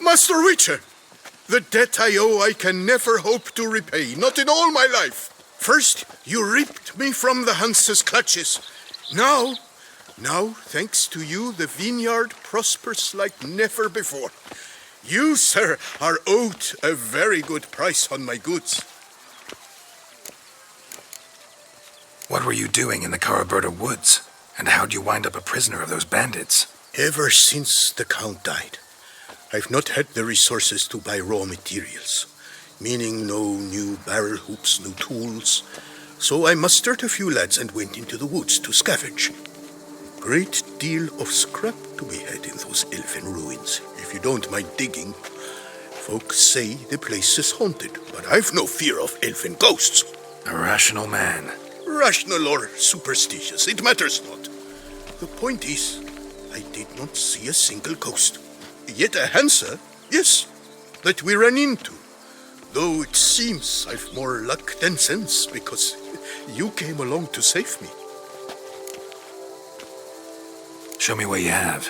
Master Witcher, the debt I owe I can never hope to repay, not in all my life. First, you ripped me from the Hanse's clutches. Now, thanks to you, the vineyard prospers like never before. You, sir, are owed a very good price on my goods. What were you doing in the Caraberta woods? And how'd you wind up a prisoner of those bandits? Ever since the Count died, I've not had the resources to buy raw materials, meaning no new barrel hoops, no tools. So I mustered a few lads and went into the woods to scavenge. Great deal of scrap to be had in those elfin ruins, if you don't mind digging. Folks say the place is haunted, but I've no fear of elfin ghosts. A rational man. Rational or superstitious, it matters not. The point is, I did not see a single ghost. Yet a Hansa, yes, that we ran into. Though it seems I've more luck than sense, because you came along to save me. Show me what you have.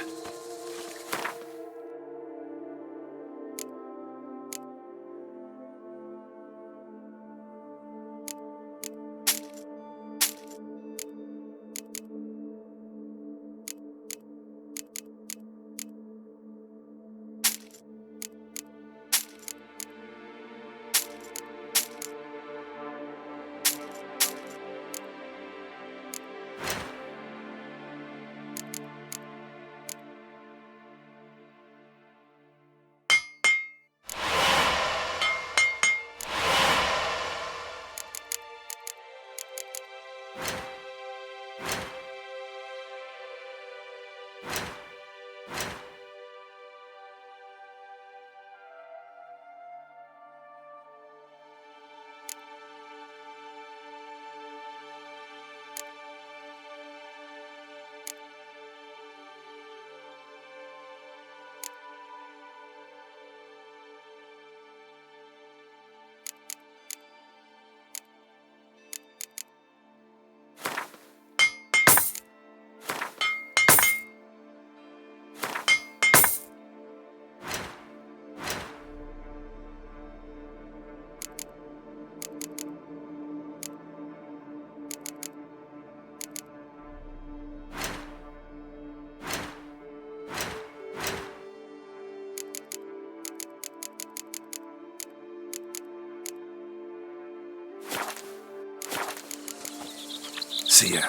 See ya.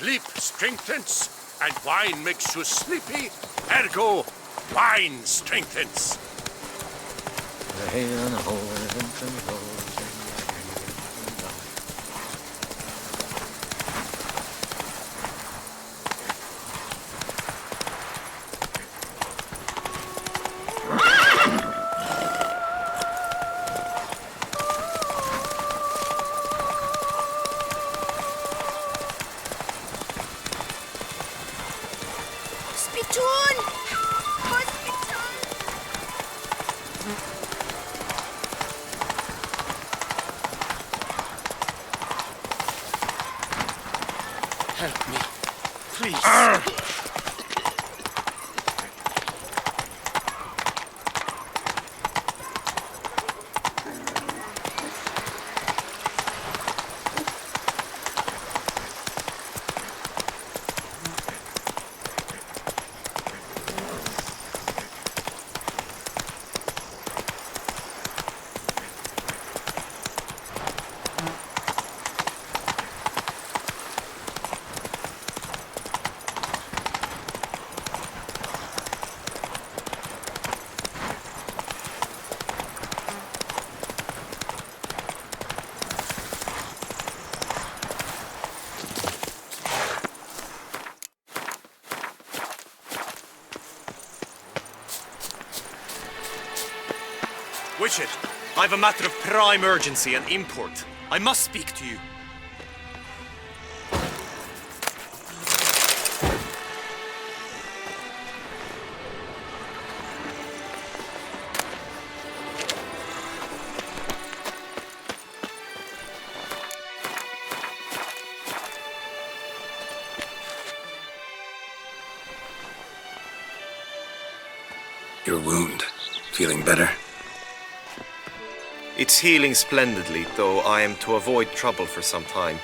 Sleep strengthens, and wine makes you sleepy, ergo, wine strengthens. Help me, please. Which it? I've a matter of prime urgency and import. I must speak to you. Your wound. Feeling better? It's healing splendidly, though I am to avoid trouble for some time.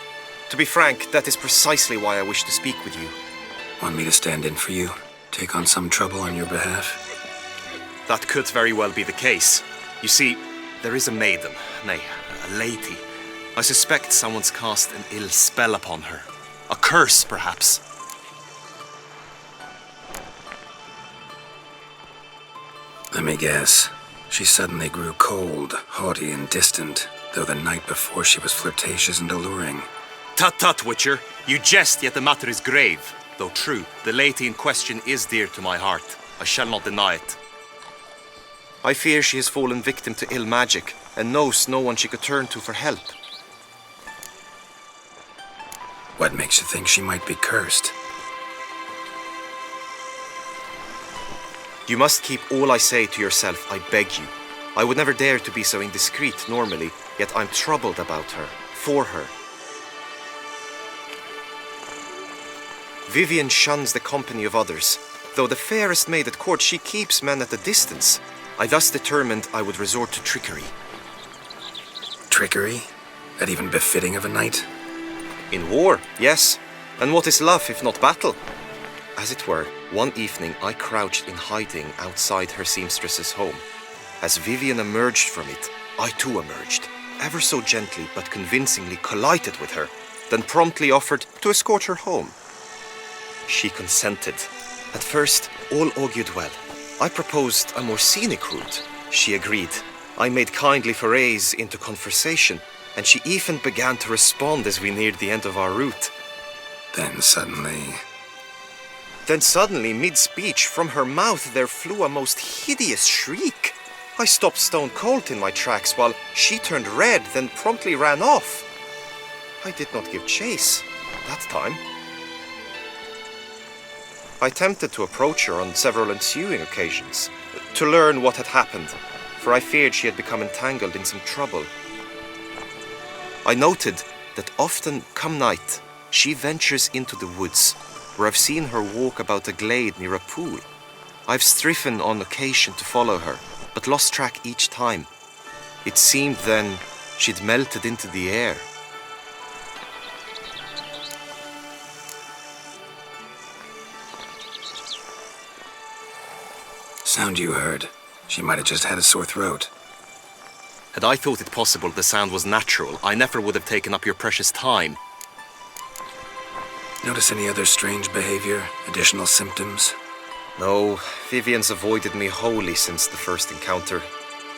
To be frank, that is precisely why I wish to speak with you. Want me to stand in for you? Take on some trouble on your behalf? That could very well be the case. You see, there is a maiden, nay, a lady. I suspect someone's cast an ill spell upon her. A curse, perhaps. Let me guess. She suddenly grew cold, haughty, and distant, though the night before she was flirtatious and alluring. Tut tut, Witcher. You jest, yet the matter is grave. Though true, the lady in question is dear to my heart. I shall not deny it. I fear she has fallen victim to ill magic, and knows no one she could turn to for help. What makes you think she might be cursed? You must keep all I say to yourself, I beg you. I would never dare to be so indiscreet normally, yet I'm troubled about her, for her. Vivian shuns the company of others. Though the fairest maid at court, she keeps men at a distance. I thus determined I would resort to trickery. Trickery? That even befitting of a knight? In war, yes. And what is love if not battle? As it were, one evening I crouched in hiding outside her seamstress's home. As Vivian emerged from it, I too emerged, ever so gently but convincingly collided with her, then promptly offered to escort her home. She consented. At first, all augured well. I proposed a more scenic route. She agreed. I made kindly forays into conversation, and she even began to respond as we neared the end of our route. Then suddenly, mid-speech, from her mouth there flew a most hideous shriek. I stopped stone cold in my tracks while she turned red, then promptly ran off. I did not give chase that time. I attempted to approach her on several ensuing occasions, to learn what had happened, for I feared she had become entangled in some trouble. I noted that often, come night, she ventures into the woods, where I've seen her walk about a glade near a pool. I've striven on occasion to follow her, but lost track each time. It seemed then she'd melted into the air. sound you heard. She might have just had a sore throat. Had I thought it possible the sound was natural, I never would have taken up your precious time. Notice any other strange behavior? Additional symptoms? No, Vivian's avoided me wholly since the first encounter.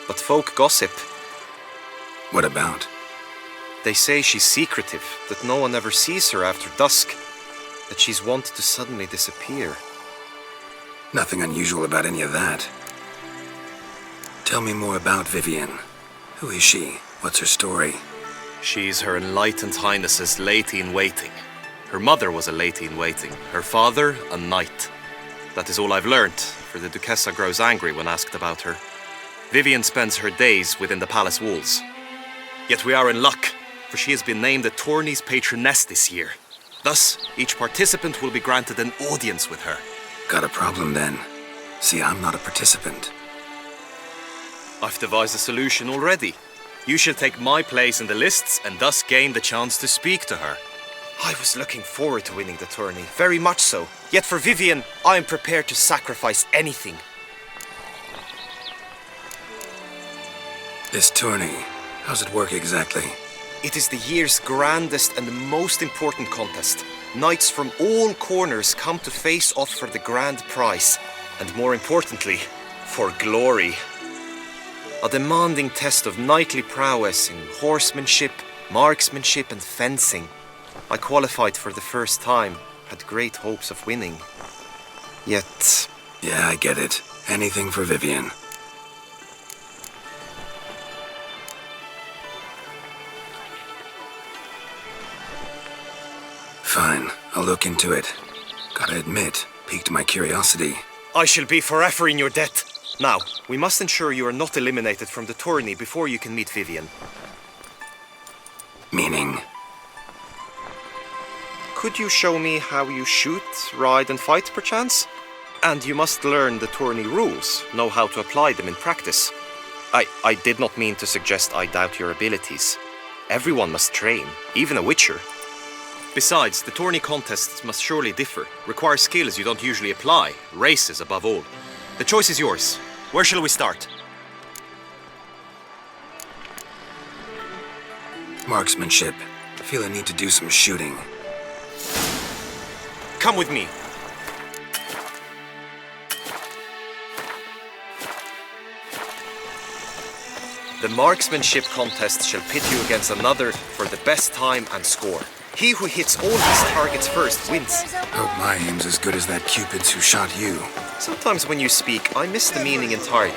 But folk gossip. What about? They say she's secretive, that no one ever sees her after dusk, that she's wont to suddenly disappear. Nothing unusual about any of that. Tell me more about Vivian. Who is she? What's her story? She's Her Enlightened Highness's lady-in-waiting. Her mother was a lady-in-waiting, her father a knight. That is all I've learnt, for the Duchessa grows angry when asked about her. Vivian spends her days within the palace walls. Yet we are in luck, for she has been named the tourney's patroness this year. Thus, each participant will be granted an audience with her. Got a problem then. See, I'm not a participant. I've devised a solution already. You shall take my place in the lists and thus gain the chance to speak to her. I was looking forward to winning the tourney, very much so. Yet for Vivian, I am prepared to sacrifice anything. This tourney, how's it work exactly? It is the year's grandest and most important contest. Knights from all corners come to face off for the grand prize, and more importantly, for glory. A demanding test of knightly prowess in horsemanship, marksmanship, and fencing. I qualified for the first time, had great hopes of winning. Yet... Yeah, I get it. Anything for Vivian. I'll look into it. Gotta admit, piqued my curiosity. I shall be forever in your debt. Now, we must ensure you are not eliminated from the tourney before you can meet Vivian. Meaning? Could you show me how you shoot, ride and fight, perchance? And you must learn the tourney rules, know how to apply them in practice. I did not mean to suggest I doubt your abilities. Everyone must train, even a witcher. Besides, the tourney contests must surely differ, require skills you don't usually apply, races above all. The choice is yours. Where shall we start? Marksmanship. I feel I need to do some shooting. Come with me. The marksmanship contest shall pit you against another for the best time and score. He who hits all his targets first wins. Hope my aim's as good as that Cupid's who shot you. Sometimes when you speak, I miss the meaning entirely.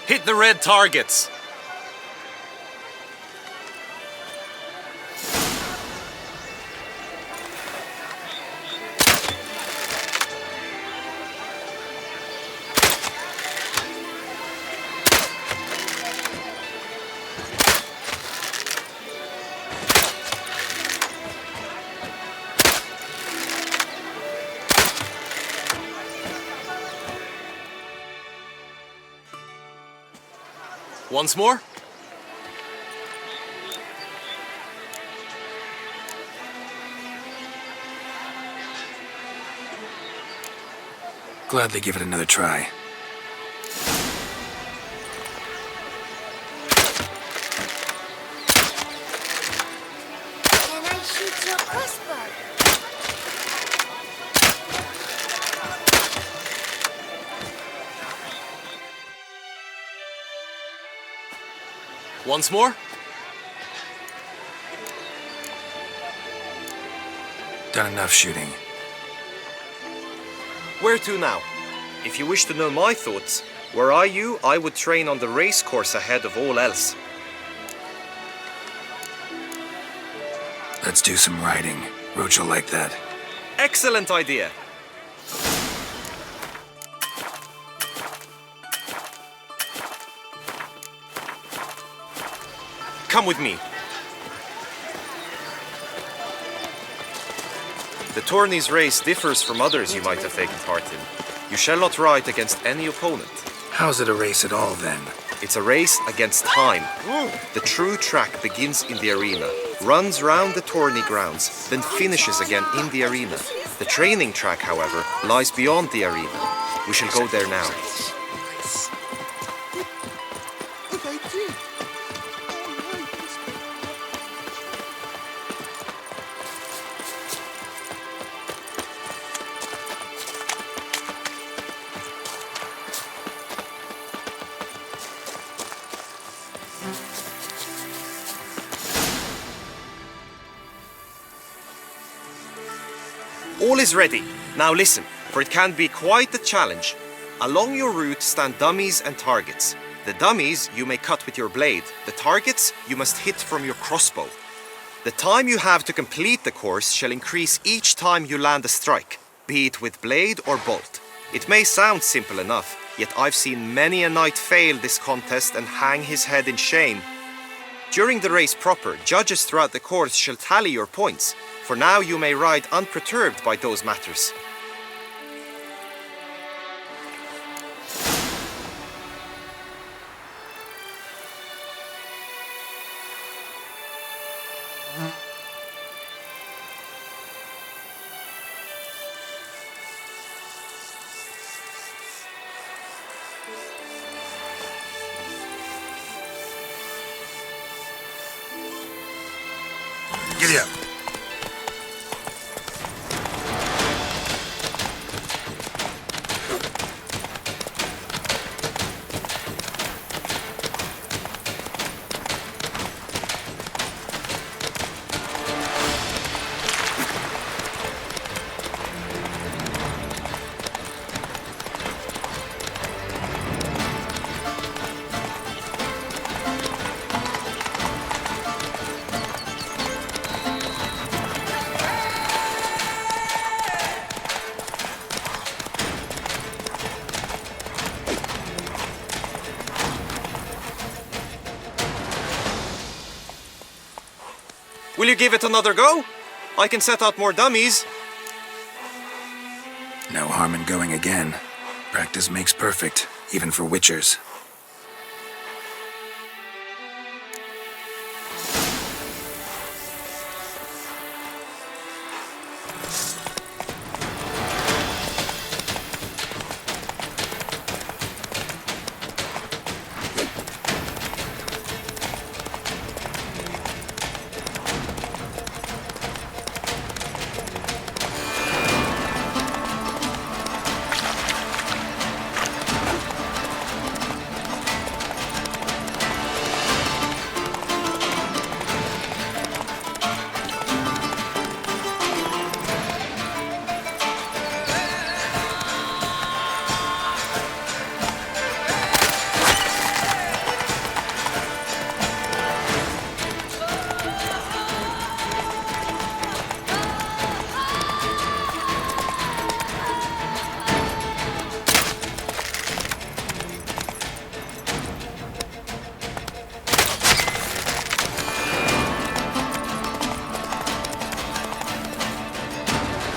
Hit the red targets! Once more? Gladly give it another try. Can I shoot your crossbow? Once more? Done enough shooting. Where to now? If you wish to know my thoughts, were I you, I would train on the race course ahead of all else. Let's do some riding. Roach will like that. Excellent idea! Come with me. The tourney's race differs from others you might have taken part in. You shall not ride against any opponent. How's it a race at all, then? It's a race against time. The true track begins in the arena, runs round the tourney grounds, then finishes again in the arena. The training track, however, lies beyond the arena. We shall go there now. All is ready. Now listen, for it can be quite a challenge. Along your route stand dummies and targets. The dummies you may cut with your blade. The targets you must hit from your crossbow. The time you have to complete the course shall increase each time you land a strike, be it with blade or bolt. It may sound simple enough, yet I've seen many a knight fail this contest and hang his head in shame. During the race proper, judges throughout the course shall tally your points. For now you may ride unperturbed by those matters. Giddy up. Will you give it another go? I can set out more dummies. No harm in going again. Practice makes perfect, even for witchers.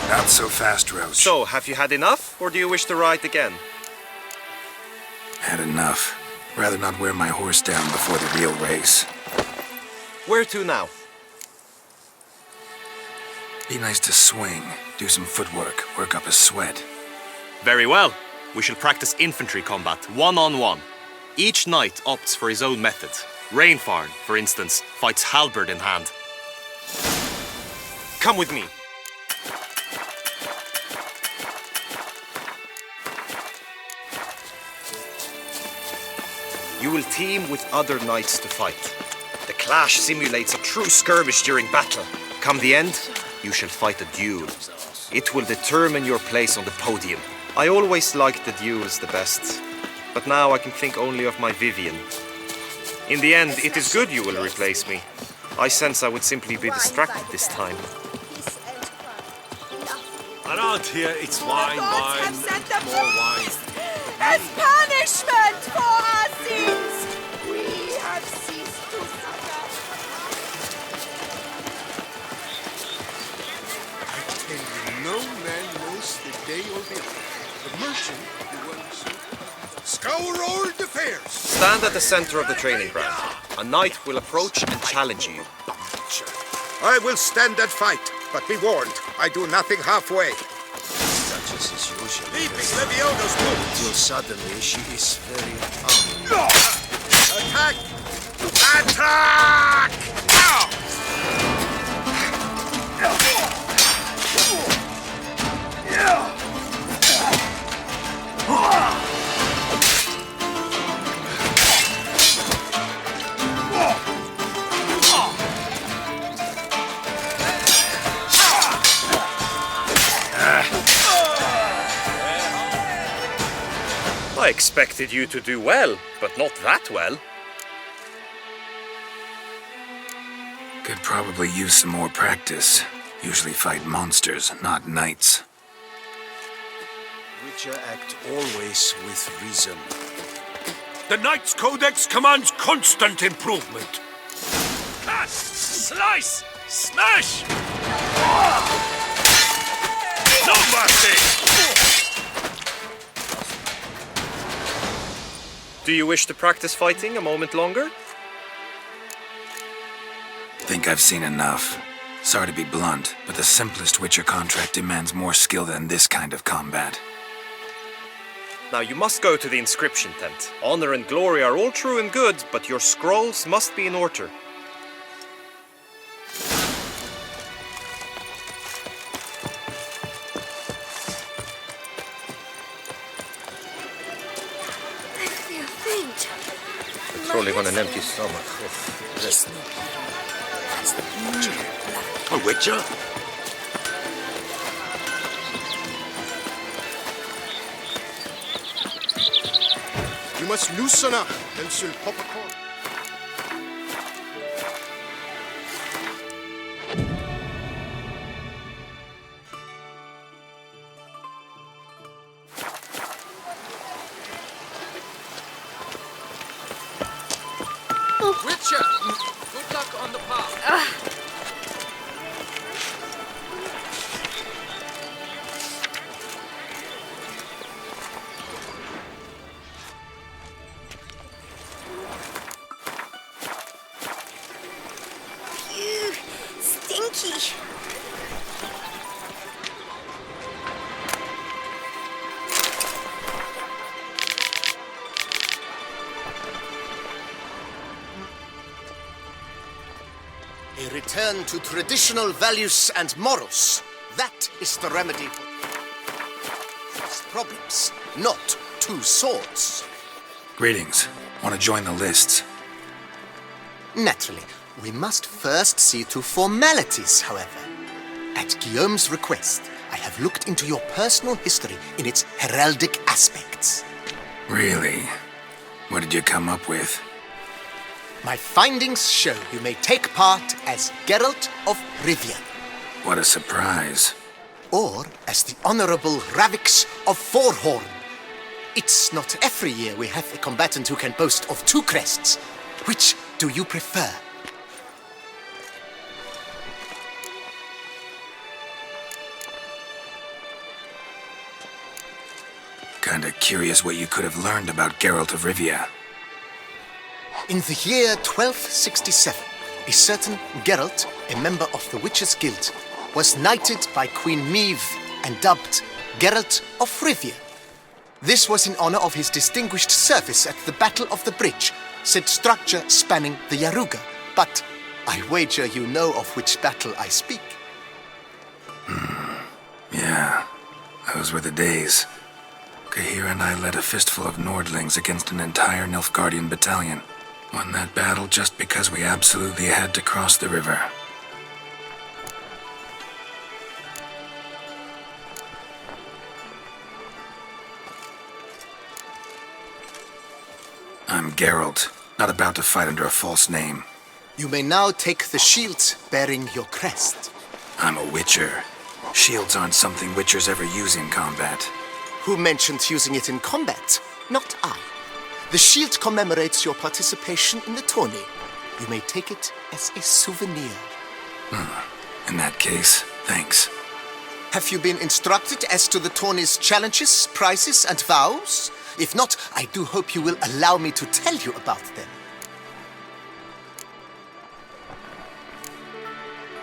Not so fast, Roach. So, have you had enough, or do you wish to ride again? Had enough. Rather not wear my horse down before the real race. Where to now? Be nice to swing, do some footwork, work up a sweat. Very well. We shall practice infantry combat, one-on-one. Each knight opts for his own method. Rainfarn, for instance, fights halberd in hand. Come with me. You will team with other knights to fight. The clash simulates a true skirmish during battle. Come the end, you shall fight a duel. It will determine your place on the podium. I always liked the duels the best, but now I can think only of my Vivian. In the end, it is good you will replace me. I sense I would simply be distracted this time. Around here, it's wine, wine, and more wine. As punishment for our sins, we have ceased to suffer. I tell you, no man knows the day or the hour. The merchant, the one who scour all the fairs. Stand at the center of the training ground. A knight will approach and challenge you. I will stand and fight, but be warned, I do nothing halfway. Duchess is usually Leaping Leviosa's boot! until suddenly she is very armed. Attack! Attack! I expected you to do well, but not that well. Could probably use some more practice. Usually fight monsters, not knights. Witcher act always with reason. The Knight's Codex commands constant improvement. Cut! Slice! Smash! No mercy! Do you wish to practice fighting a moment longer? Think I've seen enough. Sorry to be blunt, but the simplest Witcher contract demands more skill than this kind of combat. Now you must go to the inscription tent. Honor and glory are all true and good, but your scrolls must be in order. I feel faint. Crawling on an empty stomach. A Witcher? You must loosen up, else you'll pop a cork. Witcher! Good luck on the path. return to traditional values and morals. That is the remedy for problems, not 2 swords. Greetings. Want to join the lists? Naturally, we must first see to formalities, however. At Guillaume's request, I have looked into your personal history in its heraldic aspects. Really? What did you come up with? My findings show you may take part as Geralt of Rivia. What a surprise. Or as the Honorable Ravix of Forhorn. It's not every year we have a combatant who can boast of 2 crests. Which do you prefer? Kinda curious what you could have learned about Geralt of Rivia. In the year 1267, a certain Geralt, a member of the Witches' Guild, was knighted by Queen Meve and dubbed Geralt of Rivia. This was in honor of his distinguished service at the Battle of the Bridge, said structure spanning the Yaruga. But I wager you know of which battle I speak. Yeah, those were the days. Kahir and I led a fistful of Nordlings against an entire Nilfgaardian battalion. Won that battle just because we absolutely had to cross the river. I'm Geralt, not about to fight under a false name. You may now take the shield bearing your crest. I'm a Witcher. Shields aren't something Witchers ever use in combat. Who mentioned using it in combat? Not I. The shield commemorates your participation in the tourney. You may take it as a souvenir. In that case, thanks. Have you been instructed as to the tourney's challenges, prizes, and vows? If not, I do hope you will allow me to tell you about them.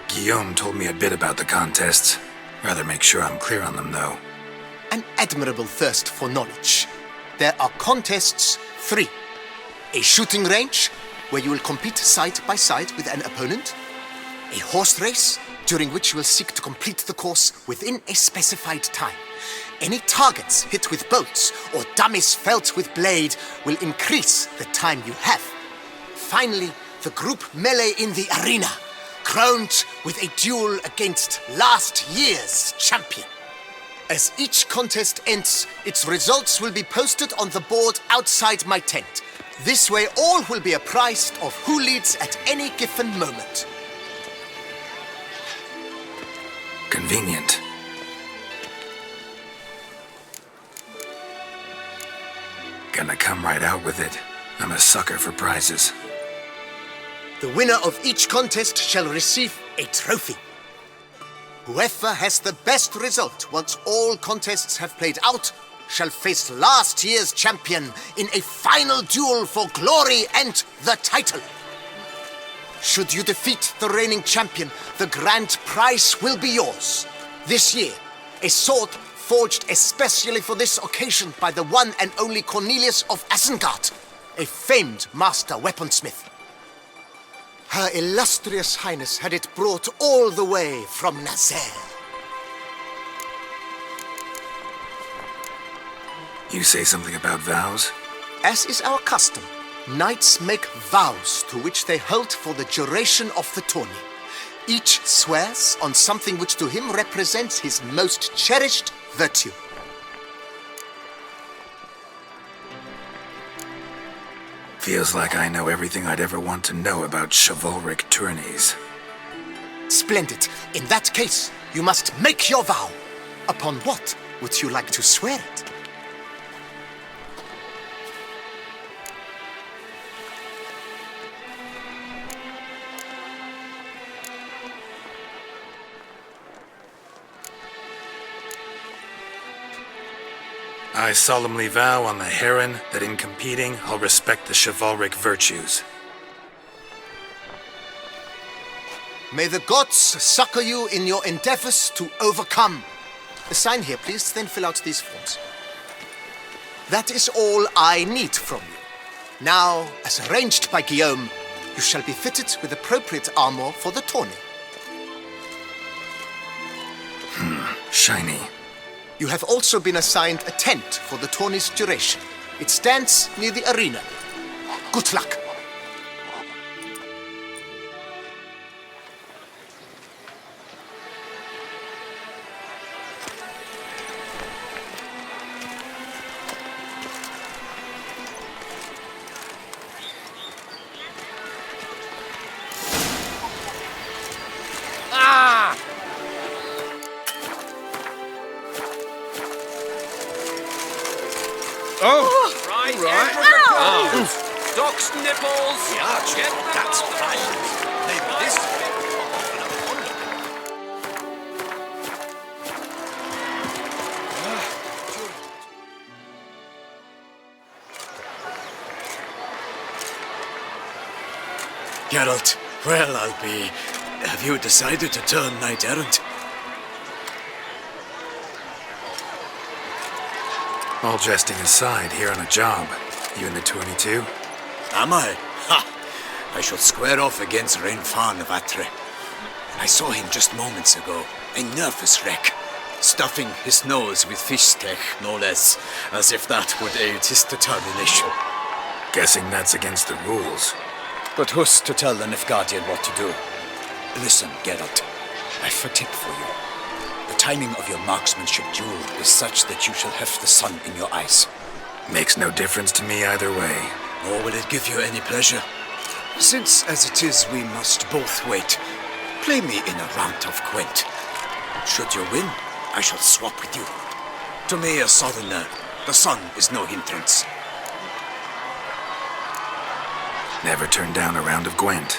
Guillaume told me a bit about the contests. Rather make sure I'm clear on them, though. An admirable thirst for knowledge. There are contests 3. A shooting range, where you will compete side by side with an opponent. A horse race, during which you will seek to complete the course within a specified time. Any targets hit with bolts or dummies felt with blade will increase the time you have. Finally, the group melee in the arena, crowned with a duel against last year's champion. As each contest ends, its results will be posted on the board outside my tent. This way, all will be apprised of who leads at any given moment. Convenient. Gonna come right out with it. I'm a sucker for prizes. The winner of each contest shall receive a trophy. Whoever has the best result once all contests have played out shall face last year's champion in a final duel for glory and the title. Should you defeat the reigning champion, the grand prize will be yours. This year, a sword forged especially for this occasion by the one and only Cornelius of Isengard, a famed master weaponsmith. Her illustrious highness had it brought all the way from Nazaire. You say something about vows? As is our custom, knights make vows to which they hold for the duration of the tourney. Each swears on something which to him represents his most cherished virtue. Feels like I know everything I'd ever want to know about chivalric tourneys. Splendid. In that case, you must make your vow. Upon what would you like to swear it? I solemnly vow on the heron that in competing I'll respect the chivalric virtues. May the gods succor you in your endeavors to overcome. Sign here, please, then fill out these forms. That is all I need from you. Now, as arranged by Guillaume, you shall be fitted with appropriate armor for the tourney. Shiny. You have also been assigned a tent for the tourney's duration. It stands near the arena. Good luck. Doc's nipples! Yeah, that's fine. Maybe this Geralt, well, I'll be. Have you decided to turn knight errant? All jesting aside, here on a job. You in the 22? Am I? Ha! I shall square off against Rainfan of Atre. I saw him just moments ago, a nervous wreck, stuffing his nose with fish steak, no less, as if that would aid his determination. Guessing that's against the rules. But who's to tell the Nilfgaardian what to do? Listen, Geralt, I've a tip for you. The timing of your marksmanship duel is such that you shall have the sun in your eyes. Makes no difference to me either way. Nor will it give you any pleasure. Since, as it is, we must both wait, play me in a round of Gwent. Should you win, I shall swap with you. To me, a southerner, the sun is no hindrance. Never turn down a round of Gwent.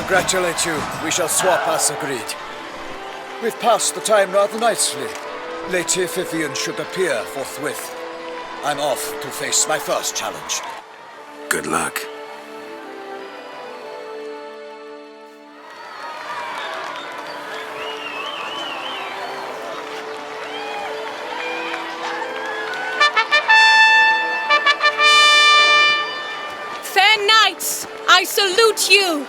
Congratulate you. We shall swap as agreed. We've passed the time rather nicely. Lady Vivian should appear forthwith. I'm off to face my first challenge. Good luck. Fair knights, I salute you.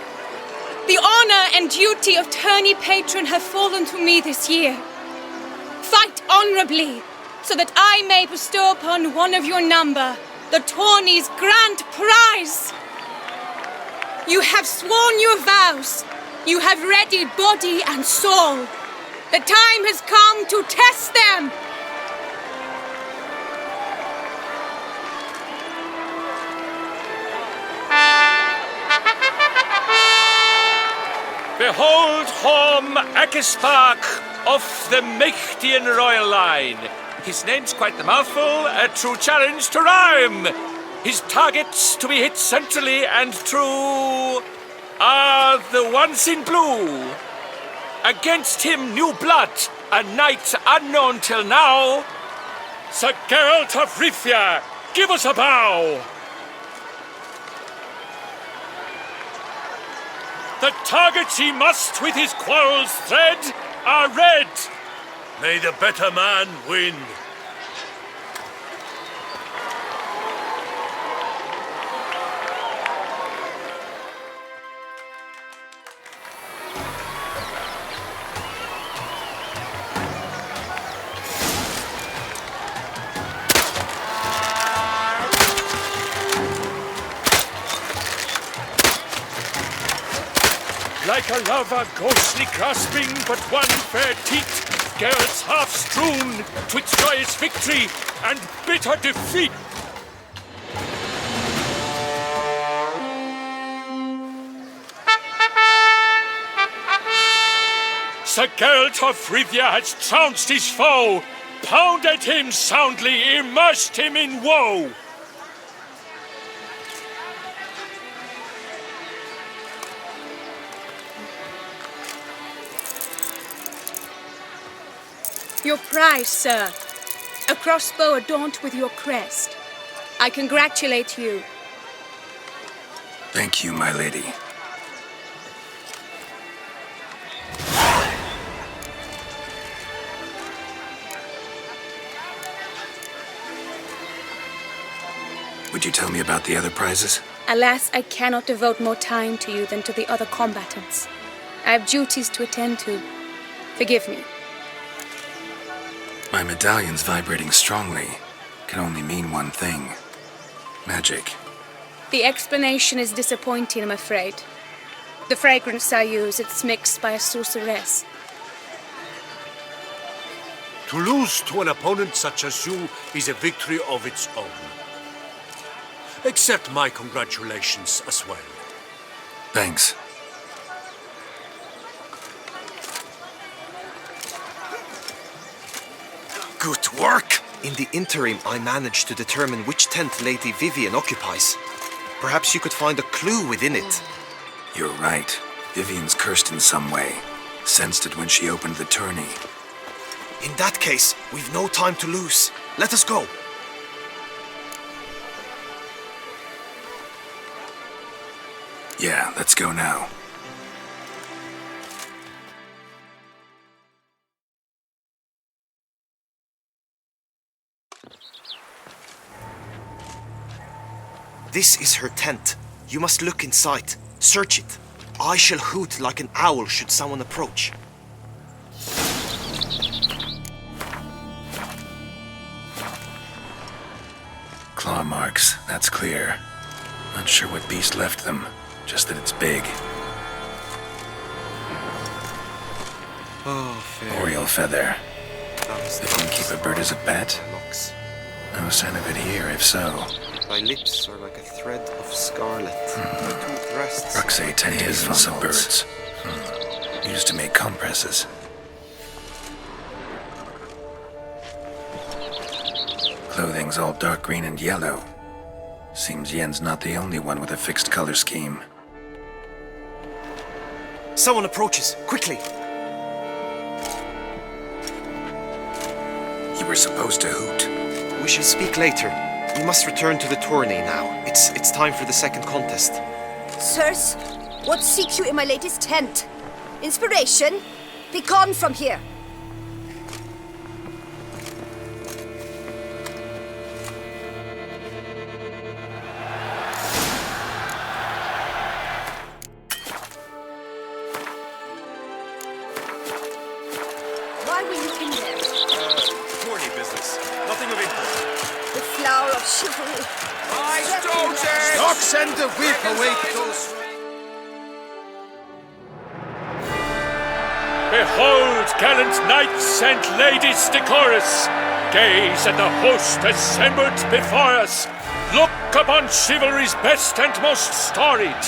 The honor and duty of tourney patron have fallen to me this year. Fight honorably, so that I may bestow upon one of your number the tourney's grand prize. You have sworn your vows. You have readied body and soul. The time has come to test them. Behold Horm Akispark of the Mechtian royal line. His name's quite the mouthful, a true challenge to rhyme. His targets to be hit centrally and true are the ones in blue. Against him new blood, a knight unknown till now. Sir Geralt of Rivia, give us a bow. The targets he must with his quarrels thread are red. May the better man win. Like a lover ghostly grasping but one fair teat, Geralt's half strewn twixt joyous victory and bitter defeat. Sir Geralt of Rivia has trounced his foe, pounded him soundly, immersed him in woe. Your prize, sir. A crossbow adorned with your crest. I congratulate you. Thank you, my lady. Would you tell me about the other prizes? Alas, I cannot devote more time to you than to the other combatants. I have duties to attend to. Forgive me. My medallion's vibrating strongly. Can only mean one thing. Magic. The explanation is disappointing, I'm afraid. The fragrance I use, it's mixed by a sorceress. To lose to an opponent such as you is a victory of its own. Accept my congratulations as well. Thanks. Good work! In the interim, I managed to determine which tent Lady Vivian occupies. Perhaps you could find a clue within it. You're right. Vivian's cursed in some way. Sensed it when she opened the tourney. In that case, we've no time to lose. Let us go. Yeah, let's go now. This is her tent. You must look inside. Search it. I shall hoot like an owl should someone approach. Claw marks, that's clear. Not sure what beast left them, just that it's big. Oh, fair. Oriole feather. They didn't keep a bird as a pet? No sign of it here, if so. Thy lips are like a thread of scarlet. Thy two breasts. Ruxay tentacles and some birds. Used to make compresses. Clothing's all dark green and yellow. Seems Yen's not the only one with a fixed color scheme. Someone approaches. Quickly! You were supposed to hoot. We We shall speak later. We must return to the tourney now. It's time for the second contest. Sirs, what seek you in my latest tent? Inspiration? Be gone from here. Why were you in there? Tourney business. Nothing of import. The flower of chivalry. Dogs and the whip await those. Behold, gallant knights and ladies decorous, gaze at the host assembled before us. Look upon chivalry's best and most storied.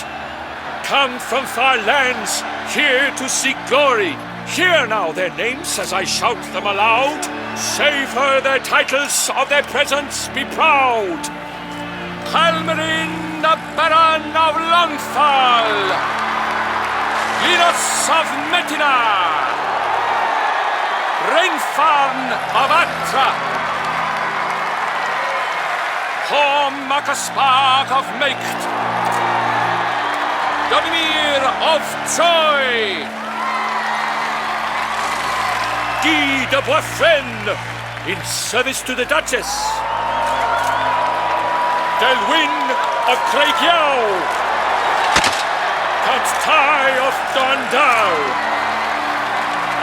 Come from far lands, here to seek glory. Hear now their names as I shout them aloud. Savor their titles, of their presence be proud. Halmarin, the Baron of Longfall. Linus of Metina, Rainfarn of Atra, Hakaspar of Meikt, Donimir of Troy, Guy de Boisfren in service to the Duchess, Delwyn of Craigiau, Count Tai of Dondal,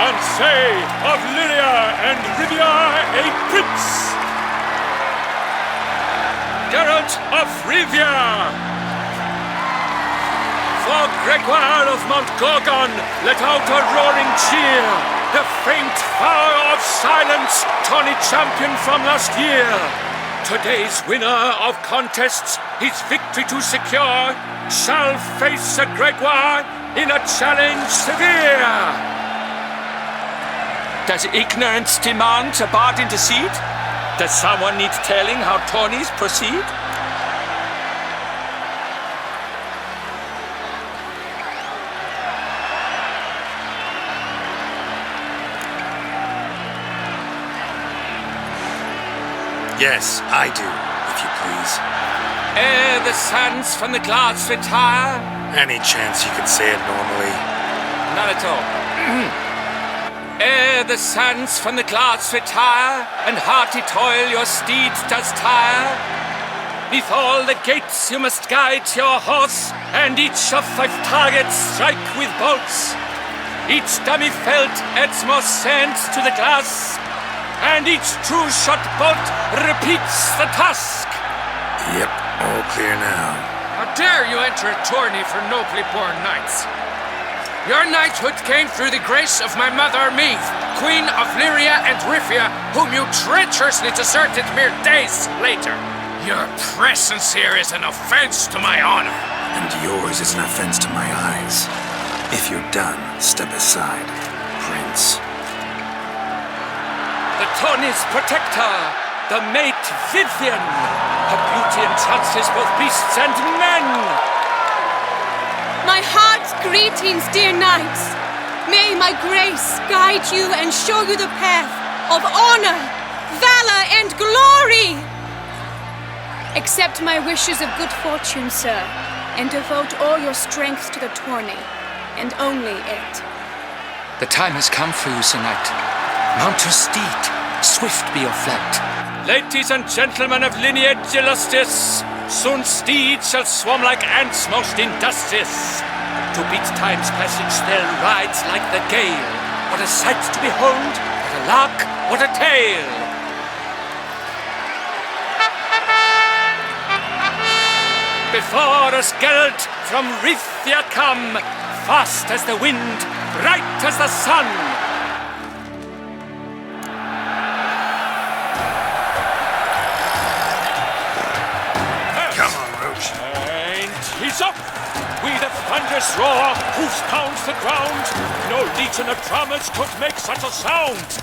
Ansay of Lyria and Rivia a prince, Geralt of Rivia. For Gregoire of Mount Gorgon, let out a roaring cheer, the faint fire of silence, tourney champion from last year. Today's winner of contests, his victory to secure, shall face Sir Gregoire in a challenge severe. Does ignorance demand a bard intercede? Does someone need telling how tourneys proceed? Yes, I do, if you please. Ere the sands from the glass retire. Any chance you could say it normally? None at all. Ere the sands from the glass retire, and hearty toil your steed does tire, neath all the gates you must guide your horse, and each of 5 targets strike with bolts. Each dummy felt adds more sand to the glass, and each true shot bolt repeats the task. Yep, all clear now. How dare you enter a tourney for nobly born knights? Your knighthood came through the grace of my mother Meath, Queen of Lyria and Rivia, whom you treacherously deserted mere days later. Your presence here is an offense to my honor. And yours is an offense to my eyes. If you're done, step aside, Prince. The tourney's protector, the mate Vivian. Her beauty entrances both beasts and men. My heart's greetings, dear knights. May my grace guide you and show you the path of honor, valor, and glory. Accept my wishes of good fortune, sir, and devote all your strength to the tourney, and only it. The time has come for you, Sir Knight. Mount your steed. Swift be your flight. Ladies and gentlemen of lineage illustrious, soon steeds shall swarm like ants most industrious. To beat time's passage they'll ride like the gale. What a sight to behold, what a lark, what a tale. Before us Geralt from Rithia come, fast as the wind, bright as the sun. Come on, Roach. And he's up! With a thunderous roar, hoofs pounds the ground. No legion of drummers could make such a sound.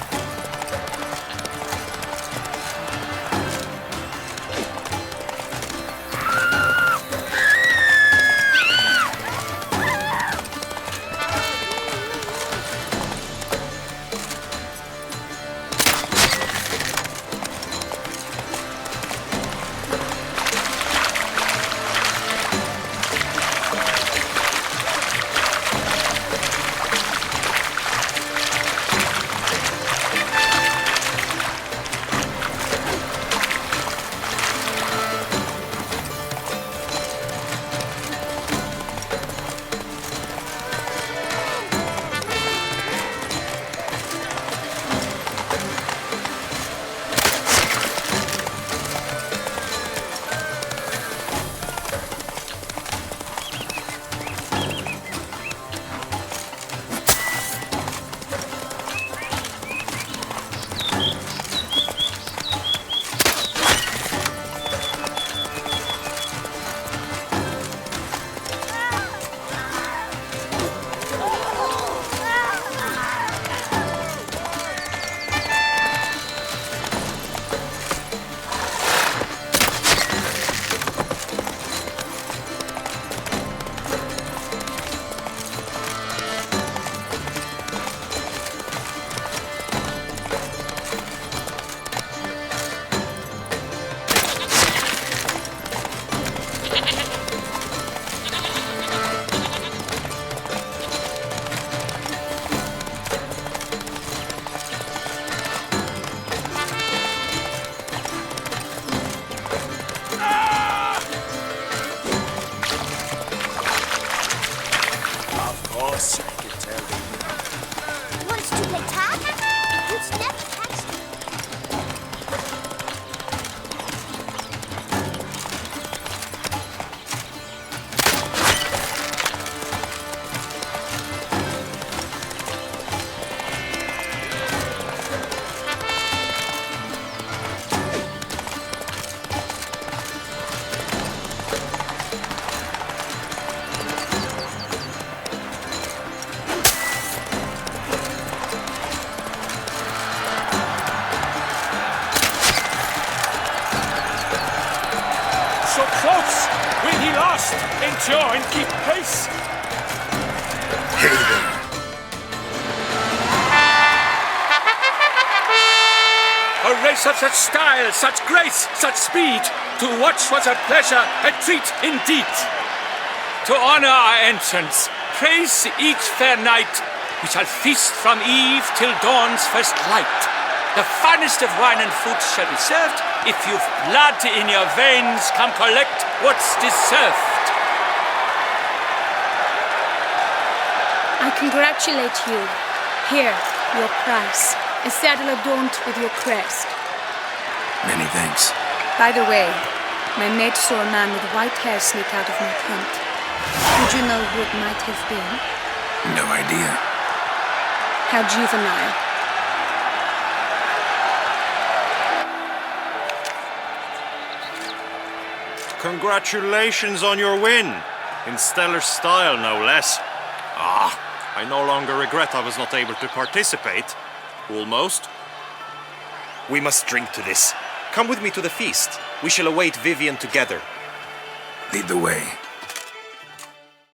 must endure and keep pace. Hey there. A race of such style, such grace, such speed. To watch was a pleasure, a treat indeed. To honor our entrance, praise each fair knight. We shall feast from eve till dawn's first light. The finest of wine and food shall be served. If you've blood in your veins, come collect what's deserved. I congratulate you. Here, your prize. A saddle adorned with your crest. Many thanks. By the way, my mate saw a man with white hair sneak out of my tent. Would you know who it might have been? No idea. How juvenile. Congratulations on your win. In stellar style, no less. I no longer regret I was not able to participate. Almost. We must drink to this. Come with me to the feast. We shall await Vivian together. Lead the way.